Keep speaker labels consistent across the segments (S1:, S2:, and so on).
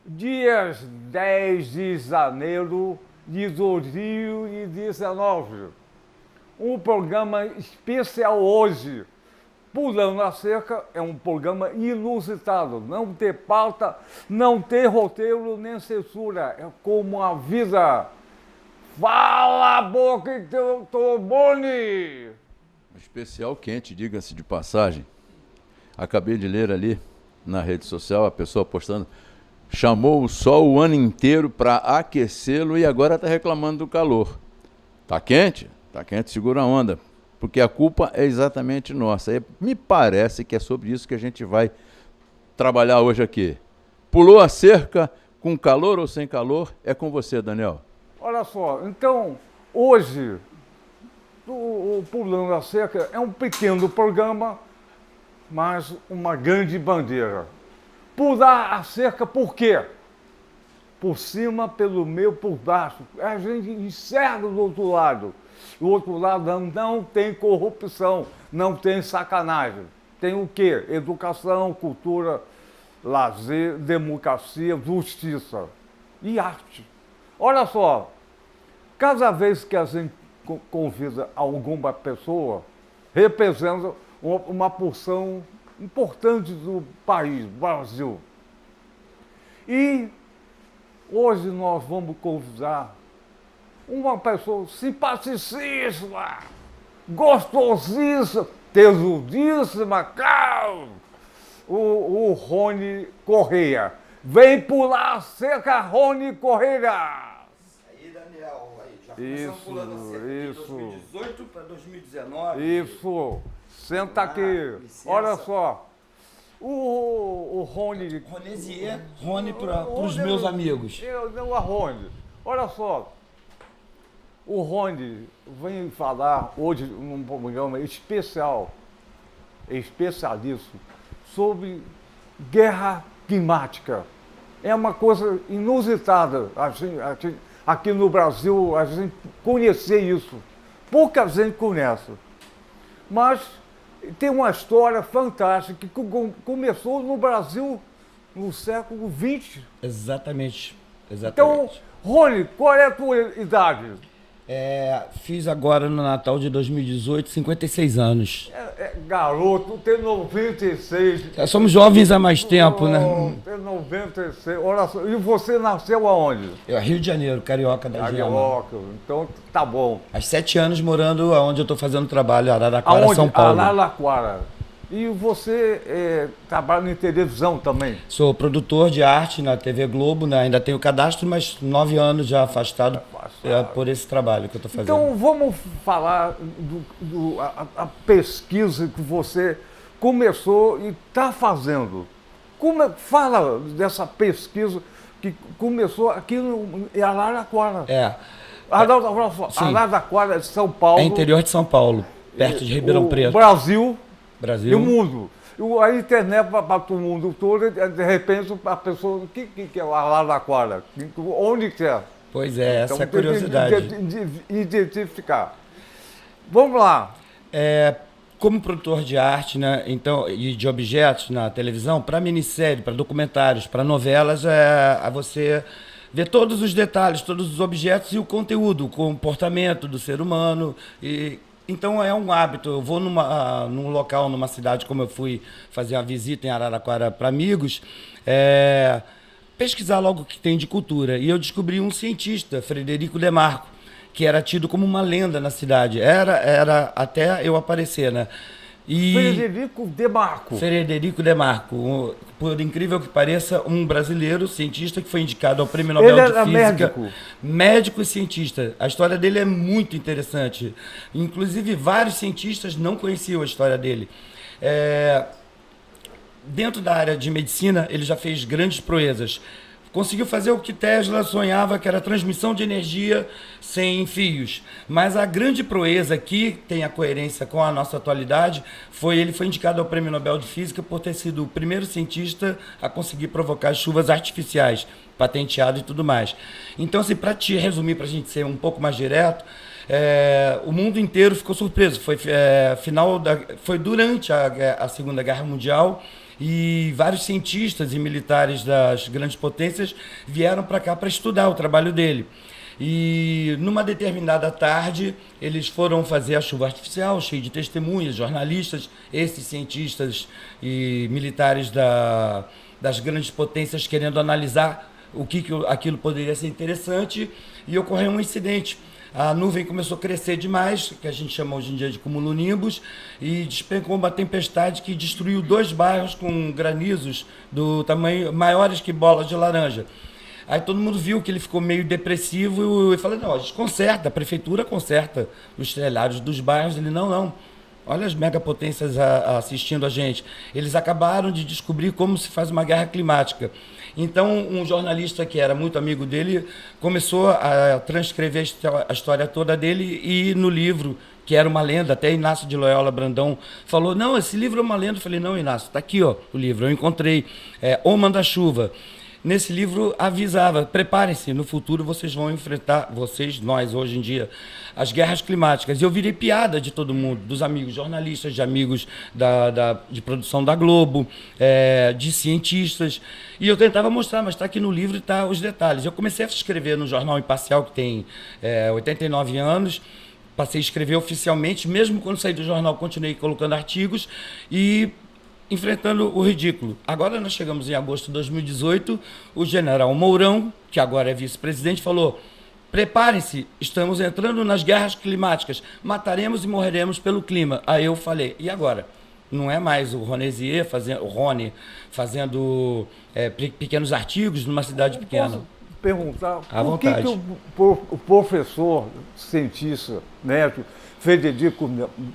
S1: Dias 10 de janeiro de 2019. Um programa especial hoje. Pulando a Cerca é um programa inusitado. Não tem pauta, não tem roteiro nem censura. É como a vida. Fala a boca e teu trombone!
S2: Especial quente, diga-se de passagem. Acabei de ler ali na rede social a pessoa postando. Chamou o sol o ano inteiro para aquecê-lo e agora está reclamando do calor. Tá quente? Tá quente, segura a onda. Porque a culpa é exatamente nossa. Me parece que é sobre isso que a gente vai trabalhar hoje aqui. Pulou a cerca, com calor ou sem calor, é com você, Daniel.
S1: Olha só, então, hoje, o Pulando a Cerca é um pequeno programa, mas uma grande bandeira. Pular a cerca por quê? Por cima, pelo meio, por baixo. A gente enxerga do outro lado. Do outro lado não tem corrupção, não tem sacanagem. Tem o quê? Educação, cultura, lazer, democracia, justiça e arte. Olha só, cada vez que a gente convida alguma pessoa, representa uma porção importante do país, Brasil. E hoje nós vamos convidar uma pessoa simpaticíssima, gostosíssima, tesudíssima, o Rony Correia. Vem pular a cerca, Rony Correia!
S3: Aí, Daniel, aí, já começamos pulando a cerca de 2018 para 2019.
S1: Isso, senta aqui.
S3: Licença.
S1: Olha só, o Rony...
S3: Ronesier, Rony para os meus amigos.
S1: Eu não a Rony. Olha só, o Rony vem falar hoje num programa especialíssimo, sobre guerra climática. É uma coisa inusitada aqui no Brasil, a gente conhecer isso. Pouca gente conhece. Mas tem uma história fantástica que começou no Brasil no século XX.
S3: Exatamente.
S1: Então, Rony, qual é a tua idade?
S3: Fiz agora no Natal de 2018, 56 anos.
S1: Garoto, tem 96.
S3: Somos jovens há mais tempo, né?
S1: Tem 96. Olha só, e você nasceu aonde?
S3: Rio de Janeiro, carioca da Gema.
S1: Carioca, então tá bom.
S3: Há 7 anos morando onde eu estou fazendo trabalho, Araraquara, São Paulo.
S1: Araraquara. E você trabalha em televisão também?
S3: Sou produtor de arte na TV Globo, né? Ainda tenho cadastro, mas 9 anos já afastado por esse trabalho que eu estou fazendo.
S1: Então vamos falar a pesquisa que você começou e está fazendo. Fala dessa pesquisa que começou aqui em Araraquara. Araraquara de São Paulo.
S3: É interior de São Paulo, perto de Ribeirão Preto.
S1: Brasil. E
S3: Brasil.
S1: o mundo. A internet para o mundo todo, de repente a pessoa, o que é o Araraquara? Onde que é?
S3: Pois é, essa
S1: Então,
S3: é a curiosidade.
S1: De identificar. Vamos lá.
S3: Como produtor de arte, né, então, e de objetos na televisão, para minissérie, para documentários, para novelas, você vê todos os detalhes, todos os objetos e o conteúdo, o comportamento do ser humano. Então é um hábito. Eu vou num local, numa cidade, como eu fui fazer uma visita em Araraquara para amigos, pesquisar logo o que tem de cultura. E eu descobri um cientista, Frederico Demarco, que era tido como uma lenda na cidade. Era até eu aparecer, né?
S1: Frederico Demarco.
S3: Frederico Demarco, por incrível que pareça, um brasileiro cientista que foi indicado ao Prêmio Nobel de Física.
S1: Médico.
S3: Médico e cientista. A história dele é muito interessante. Inclusive, vários cientistas não conheciam a história dele. Dentro da área de medicina, ele já fez grandes proezas. Conseguiu fazer o que Tesla sonhava, que era a transmissão de energia sem fios. Mas a grande proeza que tem a coerência com a nossa atualidade ele foi indicado ao Prêmio Nobel de Física por ter sido o primeiro cientista a conseguir provocar chuvas artificiais, patenteado e tudo mais. Então, assim, para te resumir, para a gente ser um pouco mais direto, o mundo inteiro ficou surpreso. Foi durante a Segunda Guerra Mundial. e vários cientistas e militares das grandes potências vieram para cá para estudar o trabalho dele. E numa determinada tarde, eles foram fazer a chuva artificial, cheio de testemunhas, jornalistas, esses cientistas e militares das grandes potências querendo analisar aquilo poderia ser interessante, e ocorreu um incidente. A nuvem começou a crescer demais, que a gente chama hoje em dia de cumulonimbus, e despencou uma tempestade que destruiu 2 bairros com granizos do tamanho maiores que bolas de laranja. Aí todo mundo viu que ele ficou meio depressivo e falou, não, a gente conserta, a prefeitura conserta os telhados dos bairros. Ele, não, olha as megapotências assistindo a gente. Eles acabaram de descobrir como se faz uma guerra climática. Então, um jornalista que era muito amigo dele começou a transcrever a história toda dele, e no livro, que era uma lenda, até Inácio de Loyola Brandão falou, não, esse livro é uma lenda. Eu falei, não, Inácio, está aqui ó, o livro, eu encontrei, O Manda-Chuva. Nesse livro avisava, preparem-se, no futuro vocês vão enfrentar, nós hoje em dia, as guerras climáticas. E eu virei piada de todo mundo, dos amigos jornalistas, de amigos de produção da Globo, de cientistas. E eu tentava mostrar, mas está aqui no livro e está os detalhes. Eu comecei a escrever no Jornal Imparcial, que tem 89 anos, passei a escrever oficialmente, mesmo quando saí do jornal, continuei colocando artigos e enfrentando o ridículo. Agora nós chegamos em agosto de 2018, o general Mourão, que agora é vice-presidente, falou, preparem-se, estamos entrando nas guerras climáticas, mataremos e morreremos pelo clima. Aí eu falei, e agora? Não é mais o Rony fazendo pequenos artigos numa cidade pequena.
S1: Posso perguntar,
S3: à
S1: por que
S3: vontade.
S1: o professor, cientista, médico, Frederico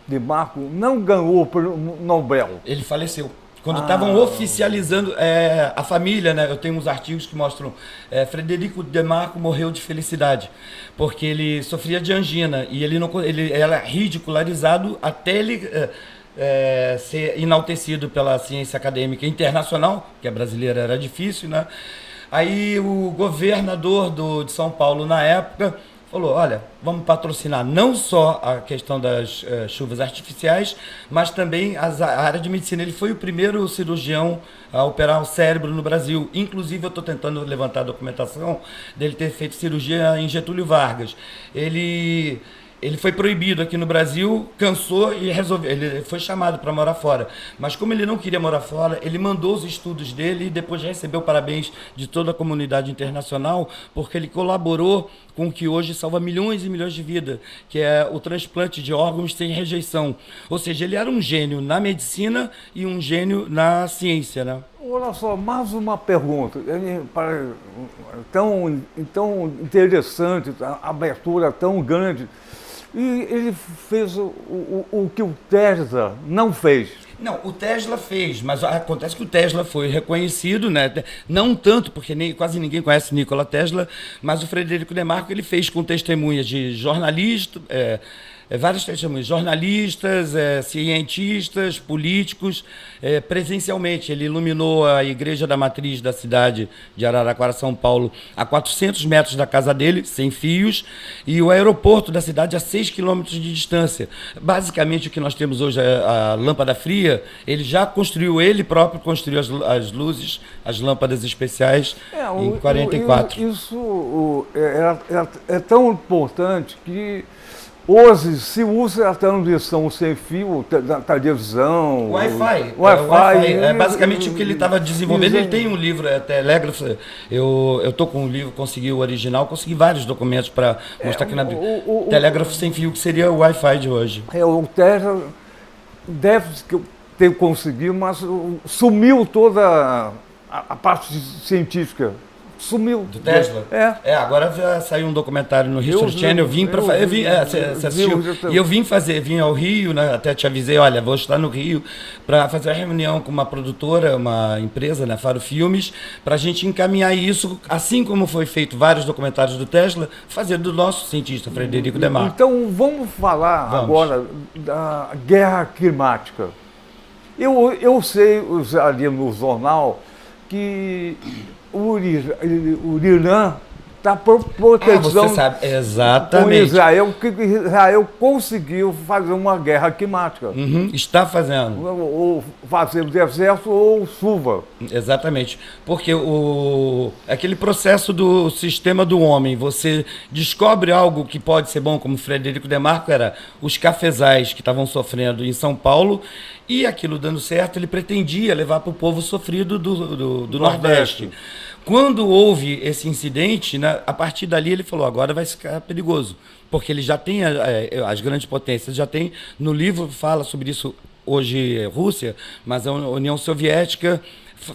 S1: Demarco não ganhou o Nobel?
S3: Ele faleceu. Quando estavam oficializando a família, né? Eu tenho uns artigos que mostram Frederico Demarco morreu de felicidade, porque ele sofria de angina e ele era ridicularizado até ele ser enaltecido pela ciência acadêmica internacional, que a brasileira era difícil, né? Aí o governador de São Paulo na época falou, olha, vamos patrocinar não só a questão das chuvas artificiais, mas também a área de medicina. Ele foi o primeiro cirurgião a operar o cérebro no Brasil. Inclusive, eu estou tentando levantar a documentação dele ter feito cirurgia em Getúlio Vargas. Ele foi proibido aqui no Brasil, cansou e resolveu. Ele foi chamado para morar fora. Mas como ele não queria morar fora, ele mandou os estudos dele e depois recebeu parabéns de toda a comunidade internacional, porque ele colaborou com o que hoje salva milhões e milhões de vidas, que é o transplante de órgãos sem rejeição. Ou seja, ele era um gênio na medicina e um gênio na ciência, né?
S1: Olha só, mais uma pergunta. Tão interessante, a abertura tão grande. E ele fez o que o Tesla não fez.
S3: Não, o Tesla fez, mas acontece que o Tesla foi reconhecido, né? Não tanto, porque quase ninguém conhece Nikola Tesla, mas o Frederico Demarco ele fez com testemunhas de jornalistas, vários testemunhos, jornalistas, cientistas, políticos, presencialmente. Ele iluminou a Igreja da Matriz da cidade de Araraquara, São Paulo, a 400 metros da casa dele, sem fios, e o aeroporto da cidade a 6 quilômetros de distância. Basicamente, o que nós temos hoje, a lâmpada fria, ele próprio construiu as luzes, as lâmpadas especiais em 44.
S1: Isso é tão importante que hoje se usa a transmissão sem fio, televisão,
S3: Wi-Fi. Basicamente o que ele estava desenvolvendo. Ele tem um livro, Telégrafo. Eu estou com um livro, consegui o original, consegui vários documentos para mostrar aqui na Telégrafo sem fio, que seria o Wi-Fi de hoje.
S1: O Tesla deve ter conseguido, mas sumiu toda a parte científica. Sumiu.
S3: Do Tesla? Agora já saiu um documentário no History Channel, eu vim ao Rio, né, até te avisei, olha, vou estar no Rio para fazer uma reunião com uma produtora, uma empresa, né, Faro Filmes, para a gente encaminhar isso, assim como foi feito vários documentários do Tesla, fazer do nosso cientista, Frederico Demarco.
S1: Então, vamos falar agora da guerra climática. Eu sei, ali no jornal, que o Irã da proteção
S3: você sabe,
S1: com
S3: exatamente.
S1: Israel, que Israel conseguiu fazer uma guerra climática.
S3: Está fazendo.
S1: Ou fazer deserto ou chuva.
S3: Exatamente. Porque aquele processo do sistema do homem, você descobre algo que pode ser bom, como Frederico Demarco era os cafezais que estavam sofrendo em São Paulo, e aquilo dando certo, ele pretendia levar para o povo sofrido do Nordeste. Quando houve esse incidente, né, a partir dali ele falou, agora vai ficar perigoso, porque ele já tem as grandes potências, já tem, no livro fala sobre isso, hoje Rússia, mas a União Soviética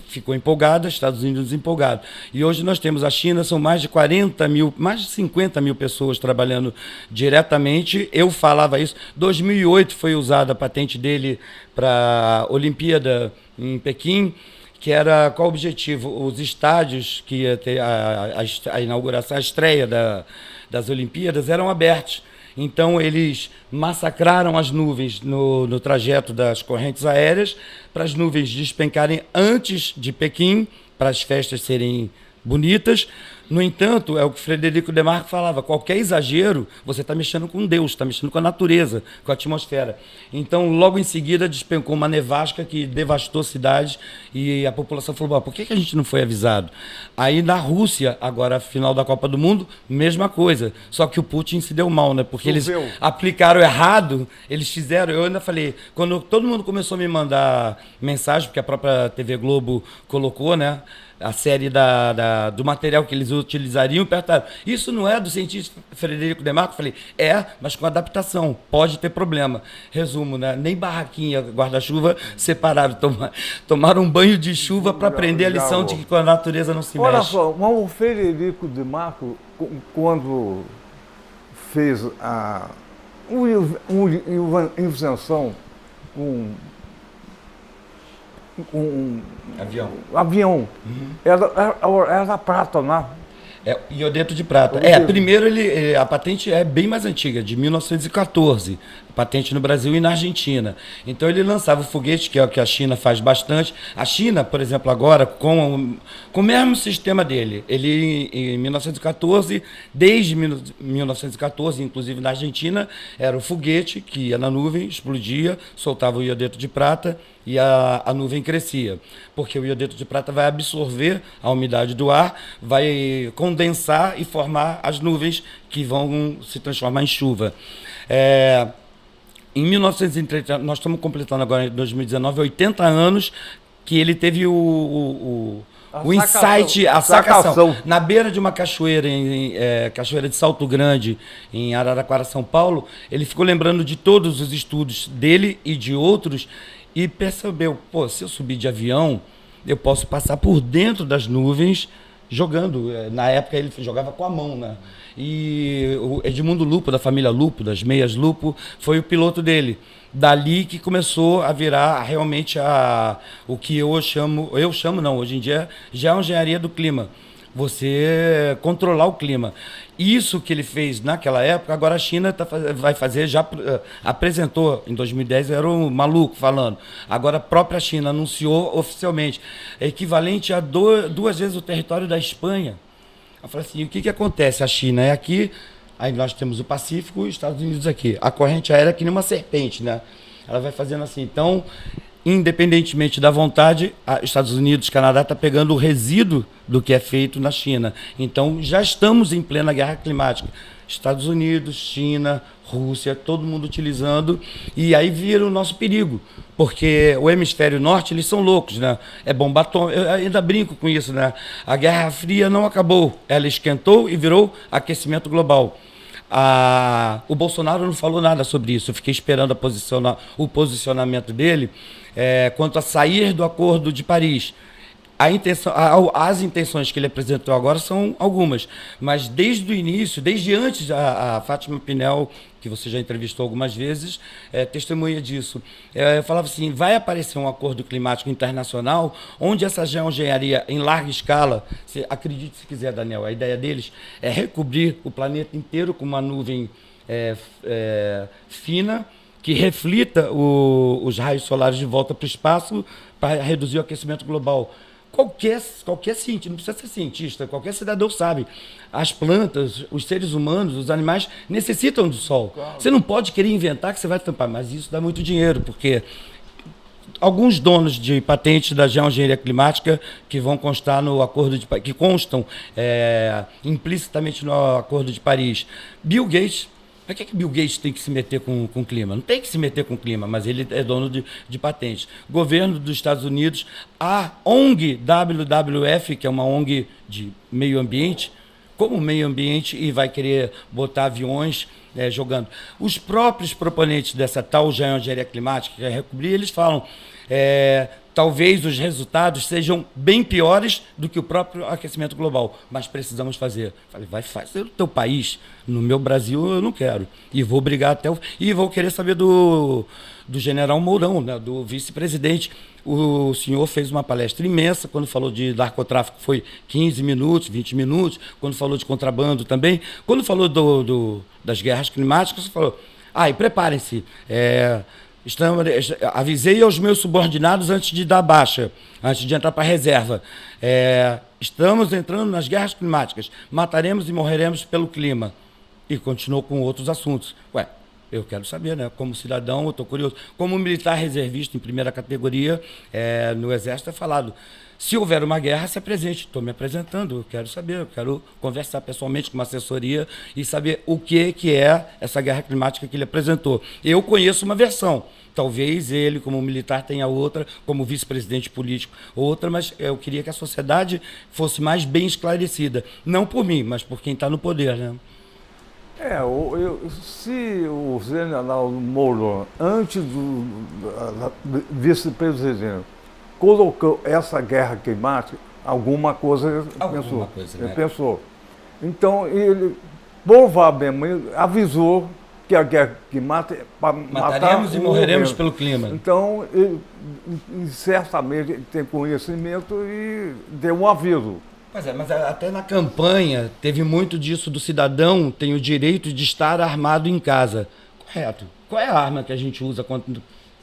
S3: ficou empolgada, Estados Unidos empolgado. E hoje nós temos a China, são mais de 40 mil, mais de 50 mil pessoas trabalhando diretamente. Eu falava isso. 2008 foi usada a patente dele para a Olimpíada em Pequim, que era qual o objetivo? Os estádios que ia ter a inauguração, a estreia das Olimpíadas eram abertos. Então, eles massacraram as nuvens no trajeto das correntes aéreas para as nuvens despencarem antes de Pequim, para as festas serem bonitas. No entanto, é o que Frederico Demarco falava, qualquer exagero, você está mexendo com Deus, está mexendo com a natureza, com a atmosfera. Então, logo em seguida, despencou uma nevasca que devastou cidades e a população falou, por que a gente não foi avisado? Aí, na Rússia, agora, final da Copa do Mundo, mesma coisa, só que o Putin se deu mal, né? Porque eles aplicaram errado, eles fizeram, eu ainda falei, quando todo mundo começou a me mandar mensagem, porque a própria TV Globo colocou, né? A série do material que eles utilizariam, perguntaram, isso não é do cientista Frederico Demarco? Eu falei, mas com adaptação, pode ter problema. Resumo, né? Nem barraquinha, guarda-chuva separaram, tomaram um banho de chuva para aprender a lição de que a natureza não se mexe.
S1: Olha só, o Frederico Demarco, quando fez uma invenção com avião. Era prata, né?
S3: Iodeto de prata. Primeiro a patente é bem mais antiga, de 1914. Patente no Brasil e na Argentina. Então ele lançava o foguete, que é o que a China faz bastante. A China, por exemplo, agora, com o mesmo sistema dele, ele em 1914, desde 1914, inclusive na Argentina, era o foguete que ia na nuvem, explodia, soltava o iodeto de prata e a nuvem crescia. Porque o iodeto de prata vai absorver a umidade do ar, vai condensar e formar as nuvens que vão se transformar em chuva. Em 1930, nós estamos completando agora em 2019, 80 anos que ele teve o insight, a sacação. Na beira de uma cachoeira, cachoeira de Salto Grande, em Araraquara, São Paulo, ele ficou lembrando de todos os estudos dele e de outros e percebeu, se eu subir de avião, eu posso passar por dentro das nuvens jogando. Na época ele jogava com a mão, né? E o Edmundo Lupo, da família Lupo, das meias Lupo, foi o piloto dele. Dali que começou a virar realmente o que hoje em dia já é a engenharia do clima. Você controlar o clima. Isso que ele fez naquela época, agora a China vai fazer, já apresentou, em 2010 era um maluco falando, agora a própria China anunciou oficialmente, é equivalente a 2 vezes o território da Espanha. Eu falei assim, o que acontece? A China é aqui, aí nós temos o Pacífico e os Estados Unidos aqui. A corrente aérea é que nem uma serpente, né? Ela vai fazendo assim. Então, independentemente da vontade, Estados Unidos, Canadá está pegando o resíduo do que é feito na China. Então, já estamos em plena guerra climática. Estados Unidos, China, Rússia, todo mundo utilizando, e aí vira o nosso perigo, porque o hemisfério norte, eles são loucos, né? É bomba atômica, eu ainda brinco com isso, né? A Guerra Fria não acabou, ela esquentou e virou aquecimento global. O Bolsonaro não falou nada sobre isso, eu fiquei esperando o posicionamento dele quanto a sair do Acordo de Paris. As intenções que ele apresentou agora são algumas, mas desde o início, desde antes, a Fátima Pinel, que você já entrevistou algumas vezes, testemunha disso. Eu falava assim, vai aparecer um acordo climático internacional, onde essa geoengenharia em larga escala, acredite se quiser, Daniel, a ideia deles é recobrir o planeta inteiro com uma nuvem fina, que reflita os raios solares de volta para o espaço para reduzir o aquecimento global. qualquer cientista, não precisa ser cientista, qualquer cidadão sabe. As plantas, os seres humanos, os animais necessitam do sol. Claro. Você não pode querer inventar que você vai tampar, mas isso dá muito dinheiro, porque alguns donos de patentes da geoengenharia climática que vão constar no acordo de que constam implicitamente no Acordo de Paris. Bill Gates. Por que Bill Gates tem que se meter com o clima? Não tem que se meter com o clima, mas ele é dono de patentes. Governo dos Estados Unidos, a ONG WWF, que é uma ONG de meio ambiente, como meio ambiente, e vai querer botar aviões jogando. Os próprios proponentes dessa tal geoengenharia climática, que é recobrir, eles falam talvez os resultados sejam bem piores do que o próprio aquecimento global, mas precisamos fazer. Falei, vai fazer no teu país, no meu Brasil eu não quero. E vou brigar e vou querer saber do general Mourão, né, do vice-presidente. O senhor fez uma palestra imensa, quando falou de narcotráfico foi 15 minutos, 20 minutos, quando falou de contrabando também, quando falou das guerras climáticas, você falou, e preparem-se, avisei aos meus subordinados antes de dar baixa, antes de entrar para a reserva. Estamos entrando nas guerras climáticas, mataremos e morreremos pelo clima. E continuou com outros assuntos. Eu quero saber, né? Como cidadão, eu estou curioso. Como militar reservista em primeira categoria, no Exército é falado, se houver uma guerra, se apresente. Estou me apresentando, eu quero saber, eu quero conversar pessoalmente com uma assessoria e saber o que é essa guerra climática que ele apresentou. Eu conheço uma versão, talvez ele, como militar, tenha outra, como vice-presidente político, outra, mas eu queria que a sociedade fosse mais bem esclarecida. Não por mim, mas por quem está no poder, né?
S1: Se o general Mourão, antes do vice-presidente, colocou essa guerra climática, alguma coisa ele pensou. Então, ele provavelmente avisou que a guerra climática é para
S3: mataremos e morreremos pelo clima.
S1: Então, ele certamente tem conhecimento e deu um aviso.
S3: Pois mas até na campanha teve muito disso do cidadão tem o direito de estar armado em casa. Correto. Qual é a arma que a gente usa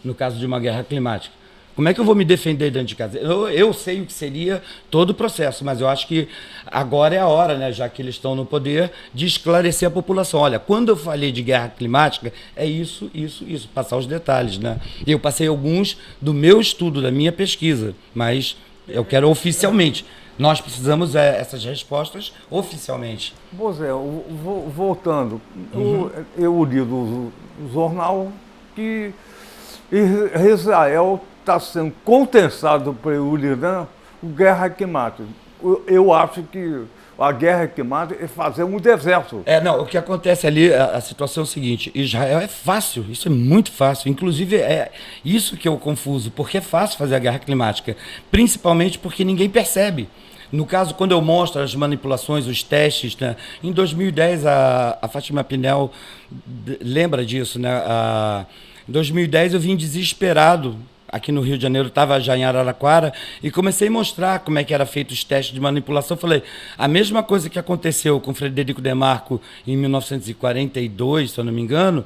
S3: no caso de uma guerra climática? Como é que eu vou me defender dentro de casa? Eu sei o que seria todo o processo, mas eu acho que agora é a hora, né, já que eles estão no poder, de esclarecer a população. Olha, quando eu falei de guerra climática, é isso, passar os detalhes, né? Eu passei alguns do meu estudo, da minha pesquisa, mas eu quero oficialmente. Nós precisamos essas respostas oficialmente.
S1: Zé, voltando, eu li do jornal que Israel está sendo contestado pelo Irã por guerra climática. Eu acho que a guerra climática é fazer um deserto.
S3: O que acontece ali, a situação é o seguinte, Israel é fácil, isso é muito fácil, inclusive é isso que eu confuso, porque é fácil fazer a guerra climática, principalmente porque ninguém percebe. No caso, quando eu mostro as manipulações, os testes, né? Em 2010, a Fátima Pinel lembra disso, né? Em 2010 eu vim desesperado aqui no Rio de Janeiro, estava já em Araraquara, e comecei a mostrar como é que era feito os testes de manipulação. Falei, a mesma coisa que aconteceu com Frederico Demarco em 1942, se eu não me engano,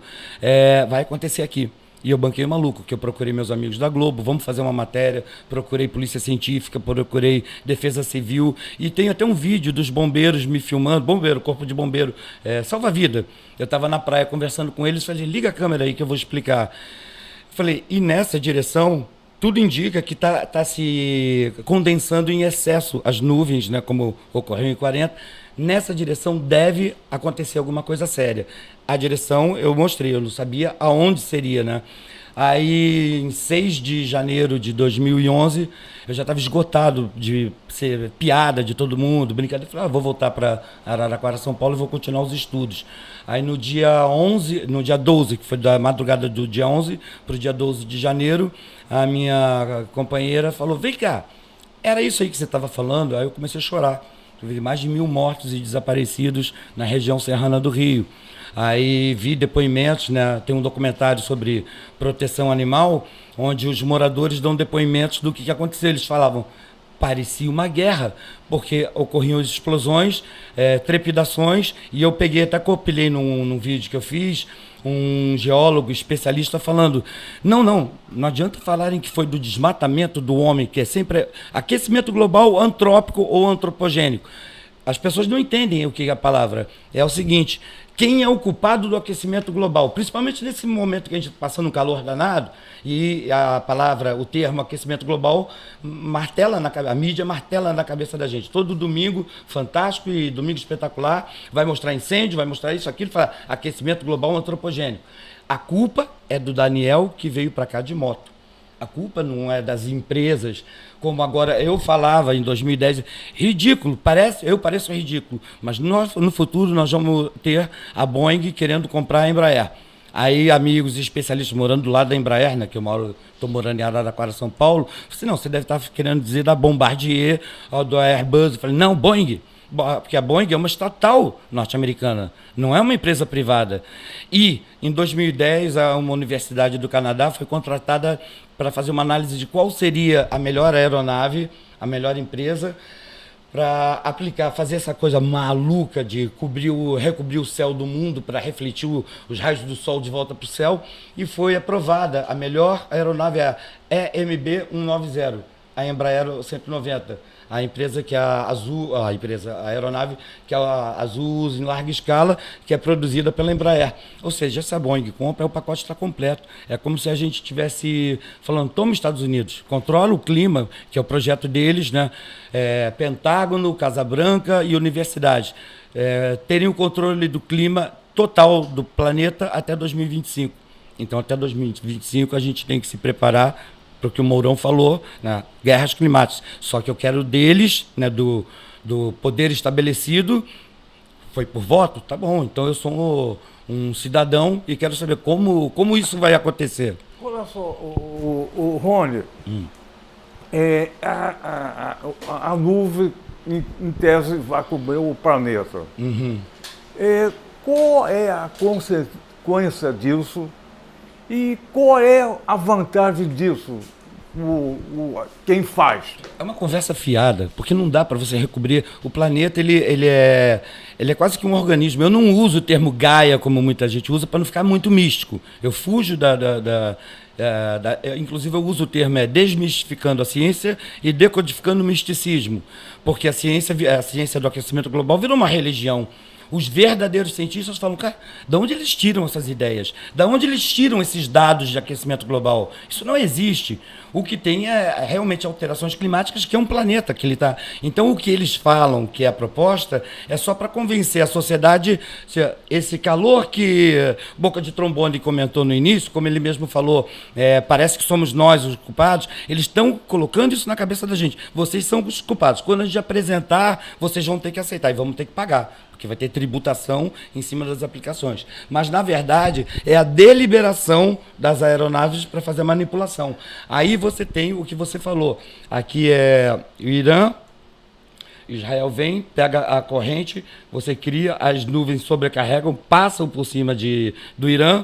S3: vai acontecer aqui. E eu banquei o maluco, que eu procurei meus amigos da Globo, vamos fazer uma matéria, procurei polícia científica, procurei defesa civil, e tem até um vídeo dos bombeiros me filmando, corpo de bombeiro, salva-vida. Eu estava na praia conversando com eles, falei, liga a câmera aí que eu vou explicar. Falei, e nessa direção, tudo indica que está se condensando em excesso as nuvens, né, como ocorreu em 40. Nessa direção deve acontecer alguma coisa séria. A direção eu mostrei, eu não sabia aonde seria, né? Aí, em 6 de janeiro de 2011, eu já estava esgotado de ser piada de todo mundo, brincadeira. Falei, vou voltar para Araraquara, São Paulo, e vou continuar os estudos. Aí no dia 12, que foi da madrugada do dia 11 para o dia 12 de janeiro, a minha companheira falou, vem cá, era isso aí que você estava falando? Aí eu comecei a chorar. Teve mais de 1.000 mortos e desaparecidos na região serrana do Rio. Aí vi depoimentos, né? Tem um documentário sobre proteção animal, onde os moradores dão depoimentos do que aconteceu. Eles falavam, parecia uma guerra, porque ocorriam explosões, trepidações, e eu peguei, até compilei num vídeo que eu fiz, um geólogo especialista falando, não adianta falarem que foi do desmatamento do homem, que é sempre aquecimento global antrópico ou antropogênico. As pessoas não entendem o que é a palavra. É o seguinte, quem é o culpado do aquecimento global? Principalmente nesse momento que a gente está passando um calor danado, e a palavra, o termo aquecimento global, a mídia martela na cabeça da gente. Todo domingo, Fantástico e Domingo Espetacular, vai mostrar incêndio, vai mostrar isso, aquilo, fala aquecimento global antropogênico. A culpa é do Daniel, que veio para cá de moto. A culpa não é das empresas, como agora eu falava em 2010, ridículo, eu pareço ridículo, mas no futuro nós vamos ter a Boeing querendo comprar a Embraer. Aí amigos e especialistas morando do lado da Embraer, né, que estou morando em Araraquara, São Paulo, assim, não, você deve estar querendo dizer da Bombardier, ou do Airbus. Eu falei, não, Boeing, porque a Boeing é uma estatal norte-americana, não é uma empresa privada. E em 2010 uma universidade do Canadá foi contratada para fazer uma análise de qual seria a melhor aeronave, a melhor empresa, para aplicar, fazer essa coisa maluca de recobrir o céu do mundo para refletir os raios do sol de volta para o céu, e foi aprovada a melhor aeronave, a EMB 190, a Embraer 190. A empresa que é a aeronave que é a Azul usa em larga escala, que é produzida pela Embraer. Ou seja, essa Boeing compra, o pacote está completo. É como se a gente estivesse falando, toma Estados Unidos, controla o clima, que é o projeto deles, né? Pentágono, Casa Branca e universidades. Terem o controle do clima total do planeta até 2025. Então, até 2025, a gente tem que se preparar para o que o Mourão falou, né? Guerras climáticas. Só que eu quero deles, né, do poder estabelecido, foi por voto? Tá bom, então eu sou um cidadão e quero saber como isso vai acontecer.
S1: Olha só, o Rony, a nuvem, em tese, vai cobrir o planeta.
S3: Uhum.
S1: Qual é a consequência disso e qual é a vantagem disso? Quem faz?
S3: É uma conversa fiada, porque não dá para você recobrir. O planeta, ele é quase que um organismo. Eu não uso o termo Gaia, como muita gente usa, para não ficar muito místico. Eu fujo inclusive eu uso o termo desmistificando a ciência e decodificando o misticismo, porque a ciência do aquecimento global virou uma religião. Os verdadeiros cientistas falam, cara, de onde eles tiram essas ideias? De onde eles tiram esses dados de aquecimento global? Isso não existe. O que tem é realmente alterações climáticas, que é um planeta que ele está. Então, o que eles falam, que é a proposta, é só para convencer a sociedade. Esse calor que Boca de Trombone comentou no início, como ele mesmo falou, parece que somos nós os culpados. Eles estão colocando isso na cabeça da gente. Vocês são os culpados. Quando a gente apresentar, vocês vão ter que aceitar e vamos ter que pagar, porque vai ter tributação em cima das aplicações. Mas, na verdade, é a deliberação das aeronaves para fazer a manipulação. Aí você tem o que você falou. Aqui é o Irã, Israel vem, pega a corrente, você cria, as nuvens sobrecarregam, passam por cima do Irã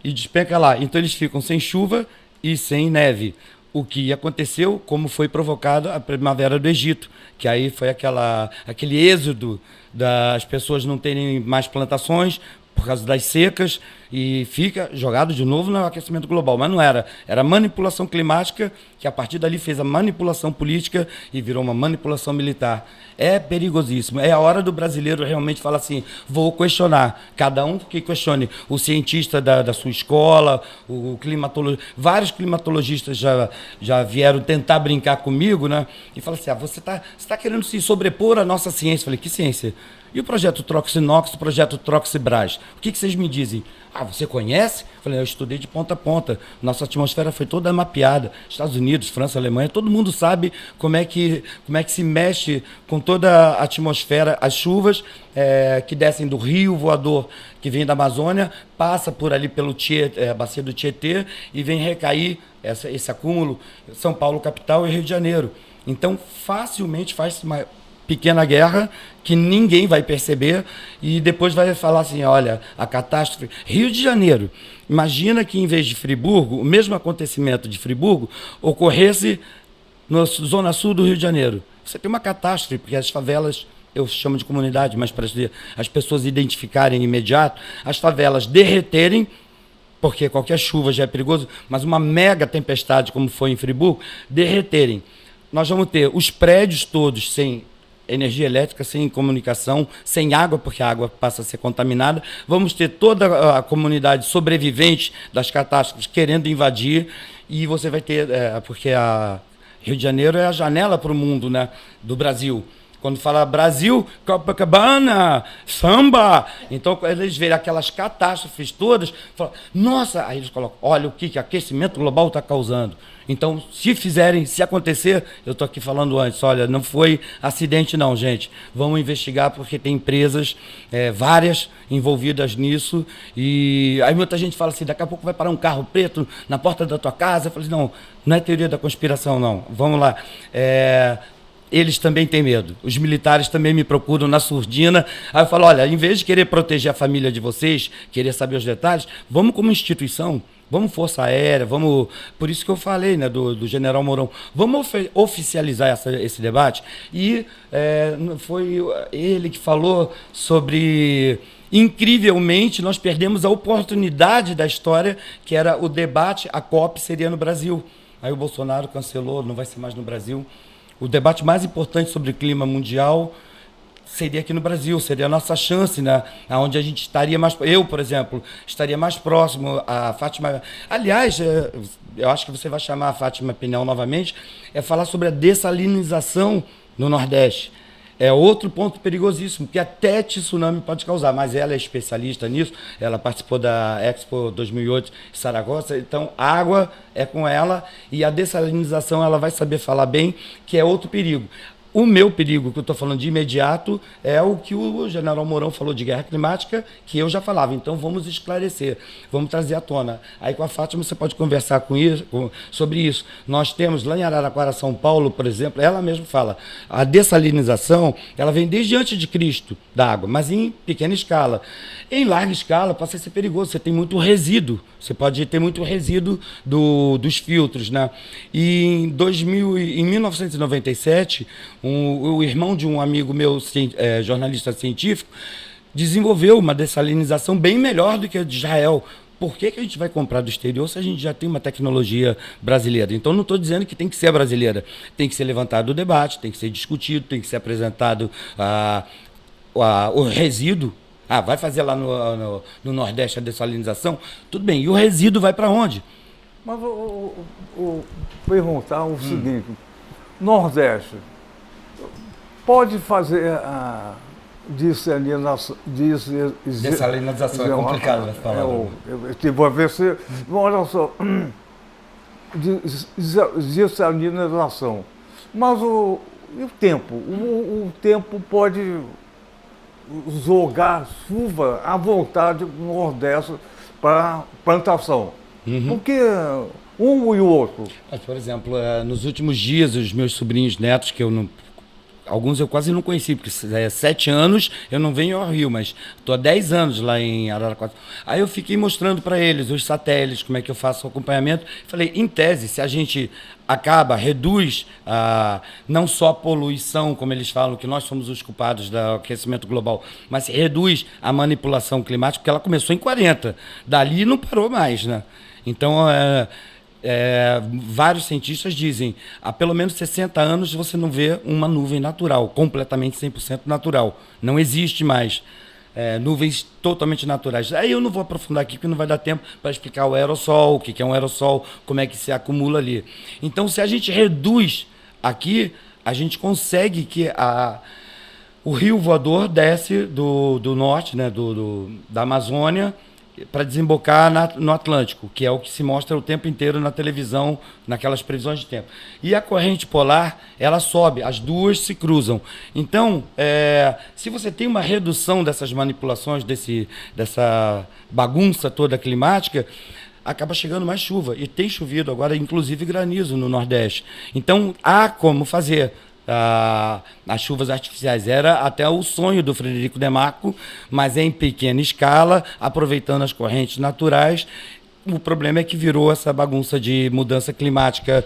S3: e despenca lá. Então, eles ficam sem chuva e sem neve. O que aconteceu, como foi provocado a primavera do Egito, que aí foi aquele êxodo das pessoas não terem mais plantações por causa das secas e fica jogado de novo no aquecimento global. Mas não era. Era manipulação climática, que a partir dali fez a manipulação política e virou uma manipulação militar. É perigosíssimo. É a hora do brasileiro realmente falar assim, vou questionar. Cada um que questione. O cientista da sua escola, o climatologista. Vários climatologistas já vieram tentar brincar comigo, né? E falaram assim, você tá querendo se sobrepor à nossa ciência. Eu falei, que ciência? E o projeto Troxinox, o projeto Troxibras? O que vocês me dizem? Você conhece? Eu falei, eu estudei de ponta a ponta. Nossa atmosfera foi toda mapeada. Estados Unidos, França, Alemanha, todo mundo sabe como é que se mexe com toda a atmosfera, as chuvas que descem do rio voador, que vem da Amazônia, passa por ali pelo a bacia do Tietê e vem recair esse acúmulo São Paulo, capital, e Rio de Janeiro. Então, facilmente faz-se uma pequena guerra que ninguém vai perceber e depois vai falar assim, olha, a catástrofe... Rio de Janeiro, imagina que em vez de Friburgo, o mesmo acontecimento de Friburgo ocorresse na zona sul do Rio de Janeiro. Você tem uma catástrofe, porque as favelas, eu chamo de comunidade, mas para as pessoas identificarem imediato, as favelas derreterem, porque qualquer chuva já é perigoso, mas uma mega tempestade, como foi em Friburgo, derreterem. Nós vamos ter os prédios todos sem energia elétrica, sem comunicação, sem água, porque a água passa a ser contaminada. Vamos ter toda a comunidade sobrevivente das catástrofes querendo invadir, e você vai ter, porque a Rio de Janeiro é a janela para o mundo, né, do Brasil. Quando fala Brasil, Copacabana, samba, então eles veem aquelas catástrofes todas, falam, nossa, aí eles colocam, olha o que aquecimento global está causando. Então, se acontecer, eu estou aqui falando antes, olha, não foi acidente não, gente. Vamos investigar porque tem empresas, várias, envolvidas nisso. E aí muita gente fala assim, daqui a pouco vai parar um carro preto na porta da tua casa. Eu falei, não é teoria da conspiração, não. Vamos lá. Eles também têm medo. Os militares também me procuram na surdina. Aí eu falo, olha, em vez de querer proteger a família de vocês, querer saber os detalhes, vamos como instituição, vamos Força Aérea, vamos... Por isso que eu falei, né, do General Mourão. Vamos oficializar esse debate. E foi ele que falou sobre... Incrivelmente, nós perdemos a oportunidade da história, que era o debate, a COP seria no Brasil. Aí o Bolsonaro cancelou, não vai ser mais no Brasil. O debate mais importante sobre o clima mundial seria aqui no Brasil, seria a nossa chance, né? Onde a gente estaria mais... Eu, por exemplo, estaria mais próximo a Fátima... Aliás, eu acho que você vai chamar a Fátima Pinel novamente, falar sobre a dessalinização no Nordeste. É outro ponto perigosíssimo, que até tsunami pode causar, mas ela é especialista nisso, ela participou da Expo 2008 em Saragossa, então água é com ela, e a dessalinização ela vai saber falar bem, que é outro perigo. O meu perigo, que eu estou falando de imediato, é o que o General Mourão falou de guerra climática, que eu já falava. Então, vamos esclarecer, vamos trazer à tona. Aí, com a Fátima, você pode conversar sobre isso. Nós temos, lá em Araraquara, São Paulo, por exemplo, ela mesma fala, a dessalinização, ela vem desde antes de Cristo, da água, mas em pequena escala. Em larga escala, passa a ser perigoso, você tem muito resíduo, você pode ter muito resíduo dos filtros, né? E em 1997, o irmão de um amigo meu, jornalista científico, desenvolveu uma dessalinização bem melhor do que a de Israel. Por que a gente vai comprar do exterior se a gente já tem uma tecnologia brasileira? Então, não estou dizendo que tem que ser brasileira. Tem que ser levantado o debate, tem que ser discutido, tem que ser apresentado o resíduo. Vai fazer lá no Nordeste a dessalinização? Tudo bem. E o resíduo vai para onde?
S1: Mas vou perguntar o seguinte. Nordeste pode fazer a dessalinização.
S3: Dessalinização é complicado, né?
S1: Eu tive um AVC. Olha só, dessalinização. Mas o tempo? O tempo pode jogar chuva à vontade no Nordeste para plantação.
S3: Uhum.
S1: Porque um e o outro.
S3: Mas, por exemplo, nos últimos dias, os meus sobrinhos netos, que alguns eu quase não conheci, porque 7 anos eu não venho ao Rio, mas estou há 10 anos lá em Araraquara. Aí eu fiquei mostrando para eles os satélites, como é que eu faço o acompanhamento. Falei, em tese, se a gente reduz não só a poluição, como eles falam, que nós somos os culpados do aquecimento global, mas reduz a manipulação climática, porque ela começou em 40. Dali não parou mais, né? Então, vários cientistas dizem, há pelo menos 60 anos você não vê uma nuvem natural, completamente 100% natural. Não existe mais nuvens totalmente naturais. Aí eu não vou aprofundar aqui, porque não vai dar tempo para explicar o aerossol, o que é um aerossol, como é que se acumula ali. Então, se a gente reduz aqui, a gente consegue que o rio voador desce do norte, né, da Amazônia, para desembocar no Atlântico, que é o que se mostra o tempo inteiro na televisão, naquelas previsões de tempo. E a corrente polar, ela sobe, as duas se cruzam. Então, se você tem uma redução dessas manipulações, dessa bagunça toda climática, acaba chegando mais chuva. E tem chovido agora, inclusive granizo no Nordeste. Então, há como fazer as chuvas artificiais. Era até o sonho do Frederico Demarco, mas em pequena escala, aproveitando as correntes naturais, o problema é que virou essa bagunça de mudança climática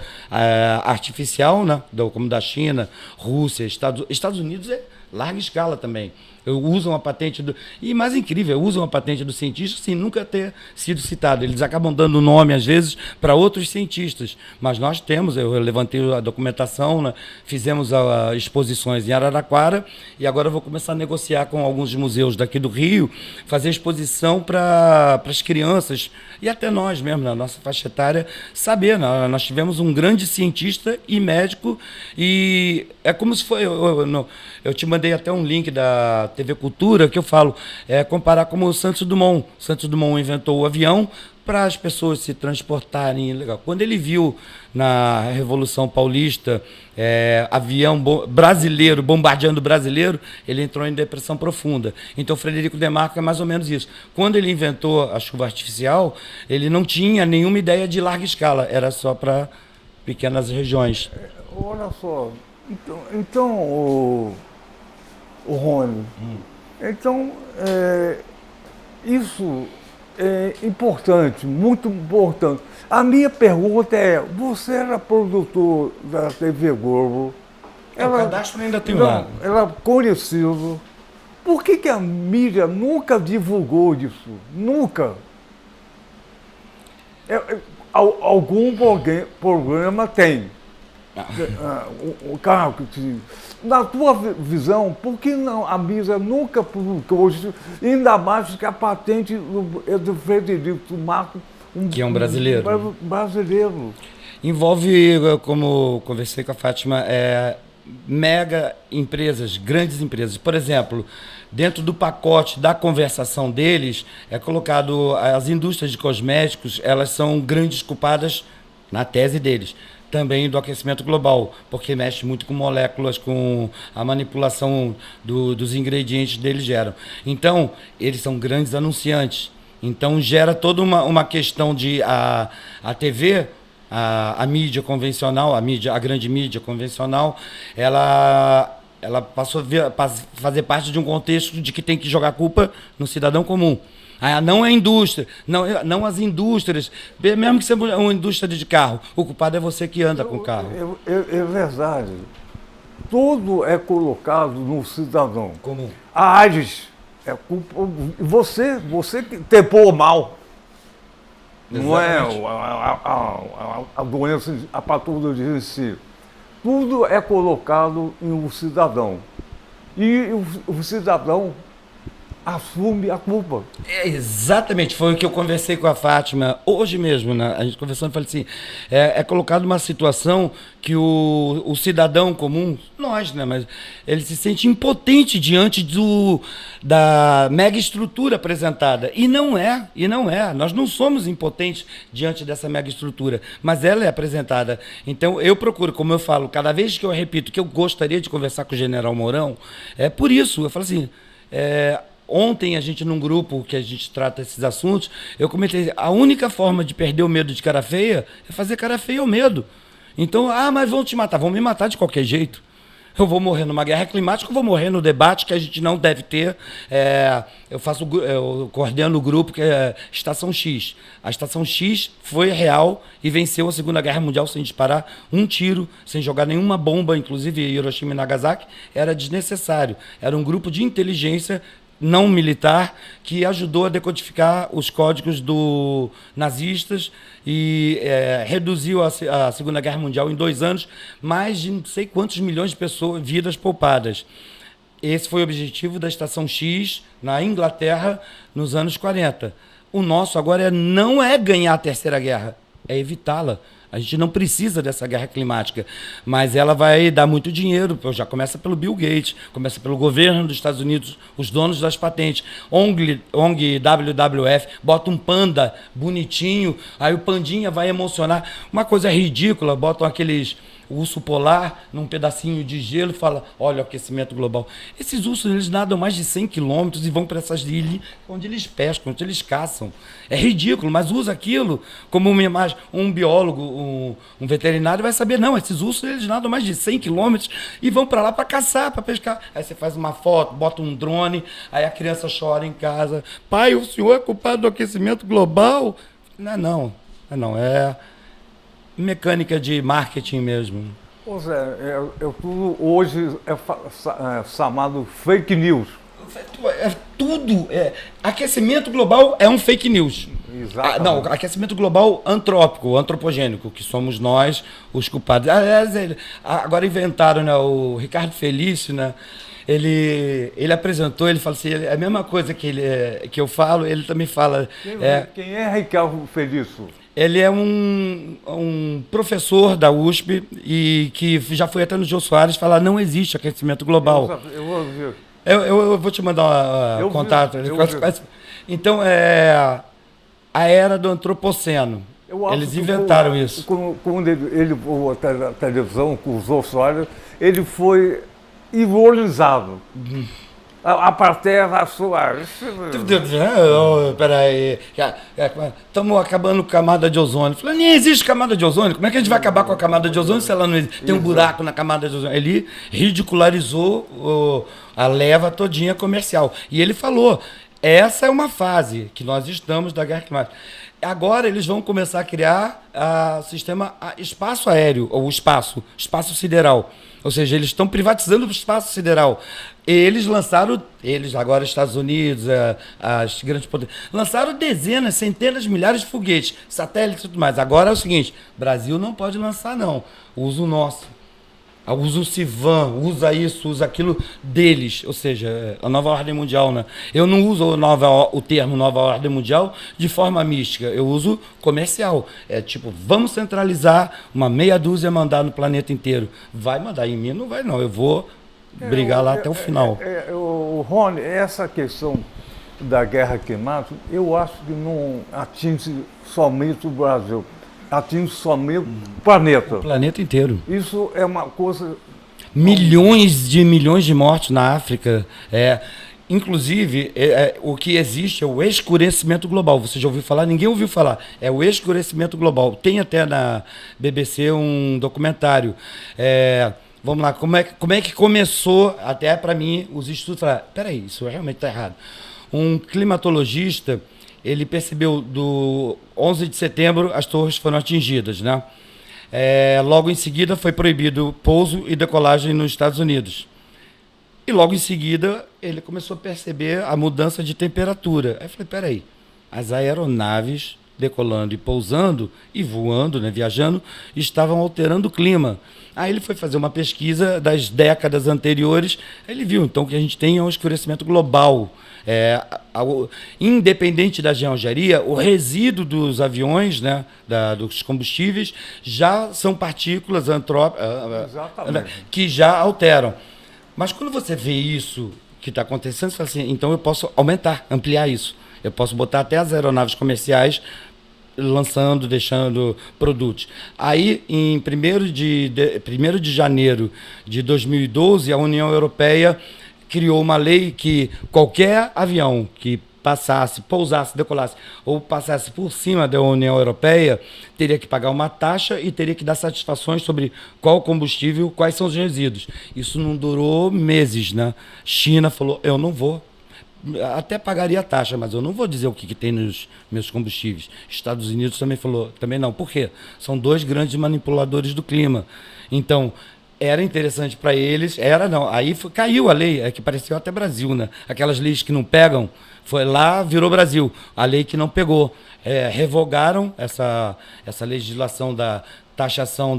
S3: artificial, né? Como da China, Rússia, Estados Unidos é larga escala também. Usam a patente do... E mais incrível, usam a patente do cientista sem nunca ter sido citado. Eles acabam dando nome, às vezes, para outros cientistas. Mas nós temos, eu levantei a documentação, né? Fizemos exposições em Araraquara e agora eu vou começar a negociar com alguns museus daqui do Rio, fazer exposição para as crianças e até nós mesmo, na nossa faixa etária, saber. Nós tivemos um grande cientista e médico e é como se foi... Eu te mandei até um link da TV Cultura que eu falo, comparar como o Santos Dumont. Santos Dumont inventou o avião para as pessoas se transportarem. Legal. Quando ele viu na Revolução Paulista avião brasileiro bombardeando brasileiro, ele entrou em depressão profunda. Então, Frederico Demarco é mais ou menos isso. Quando ele inventou a chuva artificial, ele não tinha nenhuma ideia de larga escala, era só para pequenas regiões.
S1: Olha só, então o Rony, então isso é importante, muito importante. A minha pergunta é, você era produtor da TV Globo,
S3: O cadastro ainda tem lá.
S1: Ela é conhecido. Por que a mídia nunca divulgou isso? Nunca. Algum programa tem. O carro que na tua visão, por que não a mídia nunca publicou isso? Ainda mais que a patente é do Frederico Marco,
S3: que é um brasileiro.
S1: Brasileiro.
S3: Envolve, como conversei com a Fátima, mega empresas, grandes empresas. Por exemplo, dentro do pacote da conversação deles, é colocado as indústrias de cosméticos, elas são grandes culpadas, na tese deles, também do aquecimento global, porque mexe muito com moléculas, com a manipulação dos ingredientes deles geram. Então, eles são grandes anunciantes. Então, gera toda uma questão de a TV, a mídia convencional, a grande mídia convencional, ela passou a fazer parte de um contexto de que tem que jogar culpa no cidadão comum. Não é a indústria, não as indústrias, mesmo que seja uma indústria de carro, o culpado é você que anda com o carro.
S1: É verdade. Tudo é colocado no cidadão.
S3: Comum.
S1: A AIDS é culpa. Você que tempou mal. Não é a doença, a patologia em si. Tudo é colocado em um cidadão. E o cidadão assume a culpa.
S3: Exatamente, foi o que eu conversei com a Fátima hoje mesmo, né? A gente conversando, falei assim, colocado uma situação que o cidadão comum, nós, né, mas ele se sente impotente diante da mega estrutura apresentada, e não é, nós não somos impotentes diante dessa mega estrutura, mas ela é apresentada. Então eu procuro, como eu falo, cada vez que eu repito que eu gostaria de conversar com o General Mourão, é por isso, eu falo assim, ontem, a gente, num grupo que a gente trata esses assuntos, eu comentei, a única forma de perder o medo de cara feia é fazer cara feia ao medo. Então, mas vão te matar, vão me matar de qualquer jeito. Eu vou morrer numa guerra climática, eu vou morrer no debate que a gente não deve ter. Eu coordeno o grupo que é Estação X. A Estação X foi real e venceu a Segunda Guerra Mundial sem disparar um tiro, sem jogar nenhuma bomba, inclusive Hiroshima e Nagasaki. Era desnecessário. Era um grupo de inteligência não militar, que ajudou a decodificar os códigos nazistas e reduziu a Segunda Guerra Mundial em 2 anos, mais de não sei quantos milhões de pessoas, vidas poupadas. Esse foi o objetivo da Estação X na Inglaterra nos anos 40. O nosso agora não é ganhar a Terceira Guerra, é evitá-la. A gente não precisa dessa guerra climática, mas ela vai dar muito dinheiro. Já começa pelo Bill Gates, começa pelo governo dos Estados Unidos, os donos das patentes. ONG WWF, bota um panda bonitinho, aí o pandinha vai emocionar. Uma coisa ridícula, botam aqueles urso polar num pedacinho de gelo e fala, olha o aquecimento global. Esses ursos, eles nadam mais de 100 quilômetros e vão para essas ilhas onde eles pescam, onde eles caçam. É ridículo, mas usa aquilo como uma imagem. Um biólogo, um veterinário vai saber, não, esses ursos, eles nadam mais de 100 quilômetros e vão para lá para caçar, para pescar. Aí você faz uma foto, bota um drone, aí a criança chora em casa. Pai, o senhor é culpado do aquecimento global? Não, é mecânica de marketing mesmo.
S1: Pois tudo hoje chamado fake news.
S3: Aquecimento global é um fake news.
S1: Exatamente.
S3: Não, aquecimento global antropogênico, que somos nós os culpados. Aliás, agora inventaram, né, o Ricardo Felício, né? Ele apresentou, ele fala assim, a mesma coisa que eu falo, ele também fala.
S1: Quem é Ricardo Felício?
S3: Ele é um professor da USP e que já foi até no Jô Soares falar não existe aquecimento global.
S1: Eu vou ver.
S3: Eu vou te mandar um contato. Então, a era do antropoceno. Eles inventaram isso.
S1: Quando ele foi à televisão com os Jô Soares, ele foi ironizado. A plateia achou.
S3: Peraí, estamos acabando com a camada de ozônio. Falei, nem existe camada de ozônio. Como é que a gente vai acabar com a camada de ozônio se ela não existe? Tem um buraco na camada de ozônio. Ele ridicularizou a leva todinha comercial. E ele falou, essa é uma fase que nós estamos da guerra climática. Agora eles vão começar a criar sistema espaço aéreo, ou espaço sideral. Ou seja, eles estão privatizando o espaço sideral. Eles agora Estados Unidos, as grandes potências, lançaram dezenas, centenas, milhares de foguetes, satélites e tudo mais. Agora é o seguinte, Brasil não pode lançar não, usa o nosso. Usa o CIVAM, usa isso, usa aquilo deles, ou seja, a nova ordem mundial, né? Eu não uso o termo nova ordem mundial de forma mística, eu uso comercial. É tipo, vamos centralizar uma meia dúzia mandar no planeta inteiro. Vai mandar em mim? Não vai não, eu vou brigar lá até o final.
S1: Rony, essa questão da guerra climática, eu acho que não atinge somente o Brasil. Atinge somente o planeta.
S3: O planeta inteiro.
S1: Isso é uma coisa...
S3: Milhões de mortes na África. Inclusive, o que existe é o escurecimento global. Você já ouviu falar? Ninguém ouviu falar. É o escurecimento global. Tem até na BBC um documentário. Vamos lá, como é que começou, até para mim, os estudos falaram, peraí, isso realmente está errado. Um climatologista... ele percebeu do 11 de setembro as torres foram atingidas, né? Logo em seguida foi proibido pouso e decolagem nos Estados Unidos. E logo em seguida ele começou a perceber a mudança de temperatura. Aí eu falei, peraí, as aeronaves decolando e pousando e voando, né, viajando, estavam alterando o clima. Aí ele foi fazer uma pesquisa das décadas anteriores, ele viu então que a gente tem um escurecimento global. Independente da geoengenharia, o resíduo dos aviões, né, dos combustíveis, já são partículas antrópicas que já alteram. Mas quando você vê isso que está acontecendo, você fala assim, então eu posso ampliar isso. Eu posso botar até as aeronaves comerciais lançando, deixando produtos. Aí, em 1º de janeiro de 2012, a União Europeia criou uma lei que qualquer avião que passasse, pousasse, decolasse ou passasse por cima da União Europeia teria que pagar uma taxa e teria que dar satisfações sobre qual combustível, quais são os resíduos. Isso não durou meses, né? China falou, eu não vou. Até pagaria a taxa, mas eu não vou dizer o que tem nos meus combustíveis. Estados Unidos também falou, também não. Por quê? São dois grandes manipuladores do clima. Então, era interessante para eles, aí caiu a lei, que pareceu até Brasil, né? Aquelas leis que não pegam, foi lá, virou Brasil. A lei que não pegou. Revogaram essa legislação da taxação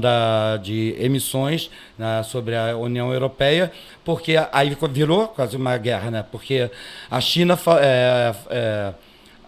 S3: de emissões sobre a União Europeia, porque aí virou quase uma guerra, né? Porque a China,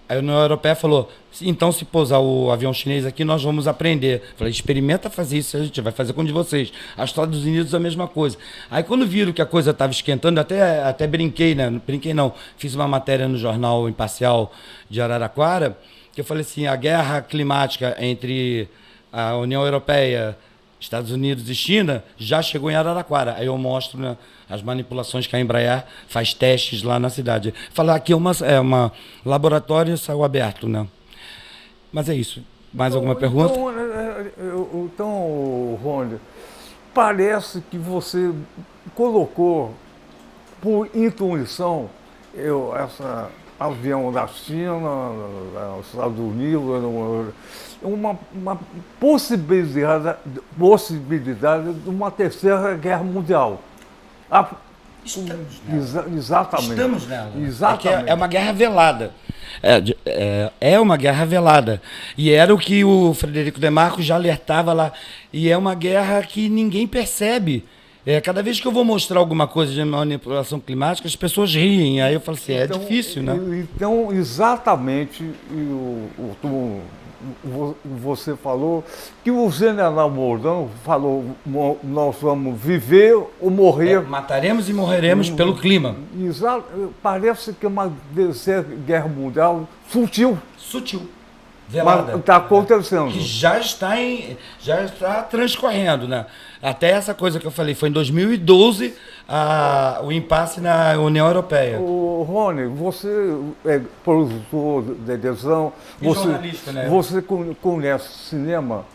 S3: a União Europeia falou, então se pousar o avião chinês aqui, nós vamos aprender. Falei, experimenta fazer isso, a gente vai fazer com um de vocês. Os Estados Unidos a mesma coisa. Aí quando viram que a coisa estava esquentando, até brinquei, né? Brinquei não, fiz uma matéria no jornal Imparcial de Araraquara, que eu falei assim, a guerra climática entre a União Europeia, Estados Unidos e China já chegou em Araraquara. Aí eu mostro, né, as manipulações que a Embraer faz testes lá na cidade. Falar aqui é uma laboratório céu aberto, né? Mas é isso. Mais alguma pergunta?
S1: Então, Rony, parece que você colocou por intuição avião da China, dos Estados Unidos, uma possibilidade de uma terceira guerra mundial.
S3: Estamos nela.
S1: Exatamente.
S3: Estamos nela.
S1: Exatamente.
S3: É uma guerra velada. É uma guerra velada. E era o que o Frederico Demarco já alertava lá. E é uma guerra que ninguém percebe. Cada vez que eu vou mostrar alguma coisa de manipulação climática, as pessoas riem. Aí eu falo assim,
S1: Então,
S3: difícil, né?
S1: Então, exatamente, você falou que o general Mourão falou, nós vamos viver ou morrer.
S3: Mataremos e morreremos pelo clima.
S1: Parece que é uma terceira guerra mundial sutil.
S3: Sutil. Velada.
S1: Mas está acontecendo.
S3: Que já está transcorrendo, né? Até essa coisa que eu falei, foi em 2012 o impasse na União Europeia.
S1: Rony, você é produtor de televisão,
S3: jornalista, né?
S1: Você conhece cinema.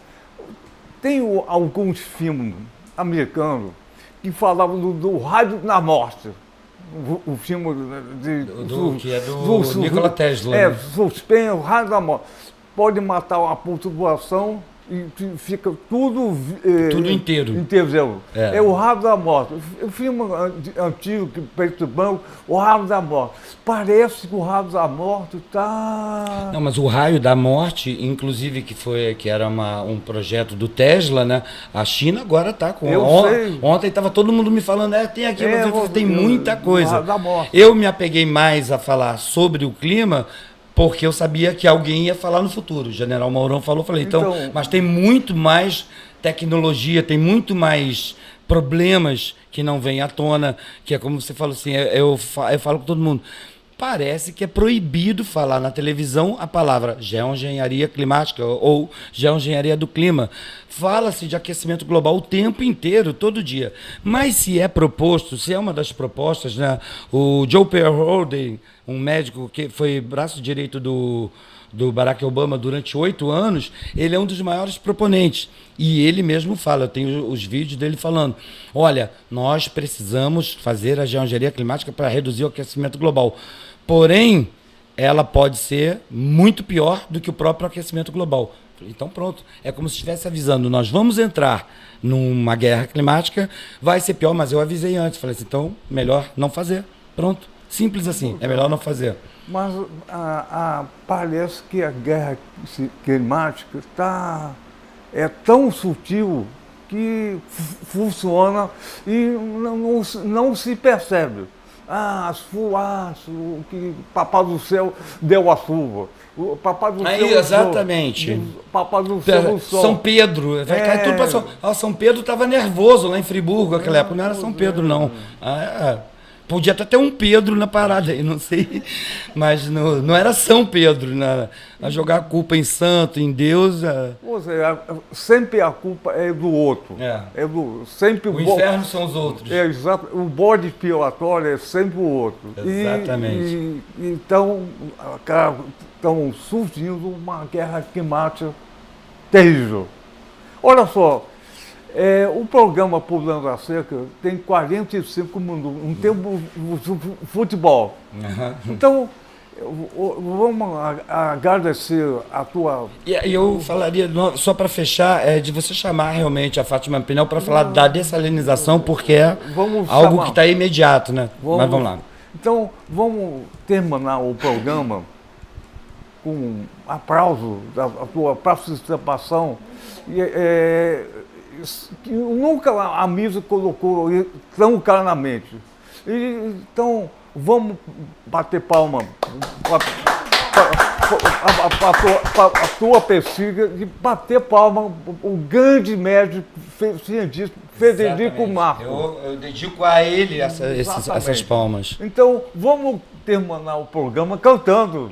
S1: Tem alguns filmes americanos que falavam do Rádio na Morte. O filme
S3: que é do Nikola Tesla.
S1: É, suspense, o Rádio da Morte. Pode matar a população e fica tudo
S3: inteiro.
S1: É o Raio da Morte. O filme antigo, preto e branco, o Raio da Morte. Parece que o Raio da Morte está...
S3: Não, mas o Raio da Morte, inclusive, que era um projeto do Tesla, né? A China agora está com... Ontem estava todo mundo me falando, tem aqui, tem muita coisa.
S1: Raio da Morte.
S3: Eu me apeguei mais a falar sobre o clima, porque eu sabia que alguém ia falar no futuro. O general Mourão falou, falei, então, mas tem muito mais tecnologia, tem muito mais problemas que não vêm à tona, que é como você falou assim, eu falo com todo mundo, parece que é proibido falar na televisão a palavra geoengenharia climática ou geoengenharia do clima. Fala-se de aquecimento global o tempo inteiro, todo dia. Mas se é proposto, se é uma das propostas, né, o Joe Perrode, um médico que foi braço direito do Barack Obama durante 8 anos, ele é um dos maiores proponentes. E ele mesmo fala, eu tenho os vídeos dele falando, olha, nós precisamos fazer a geoengenharia climática para reduzir o aquecimento global. Porém, ela pode ser muito pior do que o próprio aquecimento global. Então pronto, é como se estivesse avisando, nós vamos entrar numa guerra climática, vai ser pior, mas eu avisei antes, falei assim, então melhor não fazer, pronto. Simples assim, é melhor não fazer.
S1: Mas parece que a guerra climática é tão sutil que funciona e não se percebe. Que Papai do Céu deu a chuva. O Papai do Céu.
S3: Exatamente.
S1: Papai do Céu.
S3: São Pedro. Vai cair tudo para São Pedro estava nervoso lá em Friburgo naquela época. Não era São Pedro, não. Podia até ter um Pedro na parada aí, não sei, mas não era São Pedro, a jogar a culpa em santo, em Deus.
S1: Sempre a culpa é do outro. Sempre
S3: o inferno são os outros.
S1: Exato. O bode expiatório é sempre o outro.
S3: Exatamente.
S1: Então, estão surgindo uma guerra climática terrível. Olha só. O programa Pulando a Cerca tem 45 minutos, um tempo de futebol. Então, vamos agradecer a tua...
S3: E eu falaria, só para fechar, de você chamar realmente a Fátima Pinel para falar da dessalinização, porque é algo que está imediato, né? Mas vamos lá.
S1: Então, vamos terminar o programa com aplauso da tua participação. Que nunca a mídia colocou tão claramente. Então, vamos bater palma para a tua pesquisa e bater palma o grande médico cientista Frederico Marco.
S3: Eu dedico a ele essas palmas.
S1: Então, vamos terminar o programa cantando.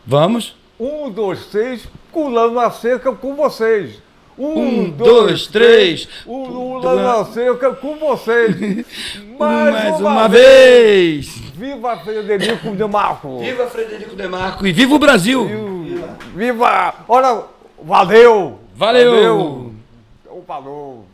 S3: Vamos?
S1: 1, 2, 3, pulando a cerca com vocês.
S3: 1, 2, 3.
S1: O Lula na cerca com vocês. Mais
S3: uma vez.
S1: Viva Frederico Demarco.
S3: Viva Frederico Demarco e viva o Brasil.
S1: Viva. Olha, valeu.
S3: Valeu.
S1: Falou.